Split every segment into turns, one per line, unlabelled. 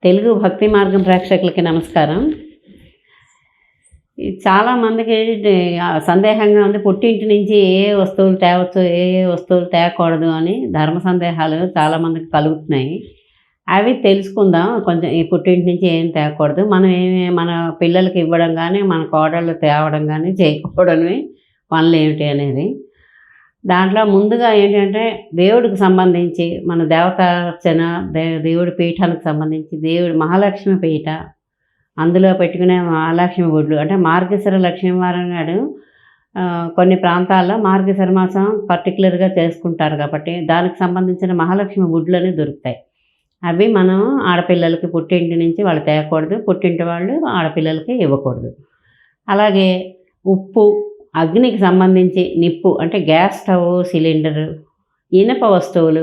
తెలుగు భక్తి మార్గం ప్రేక్షకులకి నమస్కారం. చాలామందికి సందేహంగా ఉంది, పుట్టింటి నుంచి ఏ వస్తువులు తేవచ్చు, ఏ వస్తువులు తేకూడదు అని ధర్మ సందేహాలు చాలామందికి కలుగుతున్నాయి. అవి తెలుసుకుందాం. కొంచెం ఈ పుట్టింటి నుంచి ఏం తేకూడదు, మనం మన పిల్లలకి ఇవ్వడం కానీ, మన కోడళ్ళు తేవడం కానీ చేయకూడనివి పనులు ఏమిటి అనేది. దాంట్లో ముందుగా ఏంటంటే, దేవుడికి సంబంధించి మన దేవతార్చన, దేవుడి పీఠానికి సంబంధించి మహాలక్ష్మి పీఠ, అందులో పెట్టుకునే మహాలక్ష్మి గుడ్లు అంటే మార్గశిర లక్ష్మీవారం నాడు కొన్ని ప్రాంతాల్లో మార్గశిర మాసం పర్టికులర్గా చేసుకుంటారు కాబట్టి దానికి సంబంధించిన మహాలక్ష్మి గుడ్లు దొరుకుతాయి. అవి మనం ఆడపిల్లలకి పుట్టింటి నుంచి వాళ్ళు తేకూడదు, పుట్టింటి వాళ్ళు ఆడపిల్లలకి ఇవ్వకూడదు. అలాగే ఉప్పు, అగ్నికి సంబంధించి నిప్పు అంటే గ్యాస్ స్టవ్, సిలిండరు, ఇనప వస్తువులు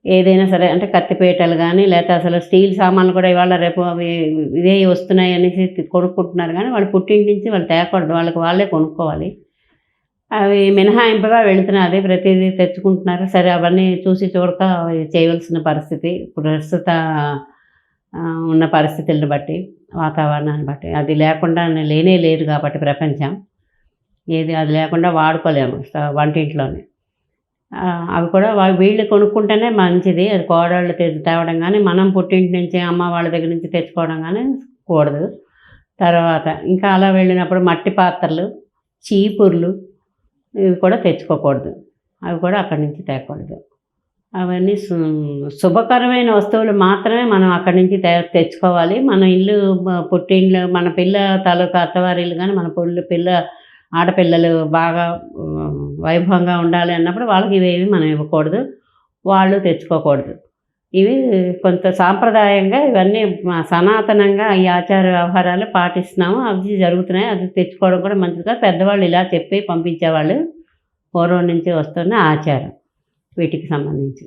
ఏదైనా సరే అంటే కత్తిపీటలు కానీ, లేకపోతే అసలు స్టీల్ సామాన్లు కూడా ఇవాళ రేపు అవి ఇదే వస్తున్నాయి అనేసి కొనుక్కుంటున్నారు. కానీ వాళ్ళు పుట్టింటి నుంచి వాళ్ళు తేకూడదు, వాళ్ళే కొనుక్కోవాలి. అవి మినహాయింపుగా వెళుతున్నది, ప్రతిదీ తెచ్చుకుంటున్నారు. సరే, అవన్నీ చూసి చూడక చేయవలసిన పరిస్థితి ప్రస్తుత ఉన్న పరిస్థితులను బట్టి, వాతావరణాన్ని బట్టి. అది లేకుండా లేనే లేదు కాబట్టి ప్రపంచం అది లేకుండా వాడుకోలేము వంటింట్లోనే. అవి కూడా వీళ్ళు కొనుక్కుంటేనే మంచిది. అది కోడళ్ళు తేవడం కానీ, మనం పుట్టింటి నుంచి అమ్మ వాళ్ళ దగ్గర నుంచి తెచ్చుకోవడం కానీ కూడదు. తర్వాత ఇంకా అలా వెళ్ళినప్పుడు మట్టి పాత్రలు, చీపుర్లు ఇవి కూడా తెచ్చుకోకూడదు. అవి కూడా అక్కడి నుంచి తేకూడదు. అవన్నీ శుభకరమైన వస్తువులు మాత్రమే మనం అక్కడి నుంచి తెచ్చుకోవాలి. మన ఇల్లు, పుట్టిండ్లు, మన పిల్ల తాలూకా అత్తవారి ఇల్లు కానీ, మన ఆడపిల్లలు బాగా వైభవంగా ఉండాలి అన్నప్పుడు వాళ్ళకి ఇవేవి మనం ఇవ్వకూడదు, వాళ్ళు తెచ్చుకోకూడదు. ఇవి కొంత సాంప్రదాయంగా ఇవన్నీ సనాతనంగా ఈ ఆచార వ్యవహారాలు పాటిస్తున్నాము, అవి జరుగుతున్నాయి. అది తెచ్చుకోవడం కూడా మంచిదిగా పెద్దవాళ్ళు ఇలా చెప్పి పంపించేవాళ్ళు. పూర్వం నుంచి వస్తున్న ఆచారం వీటికి సంబంధించి.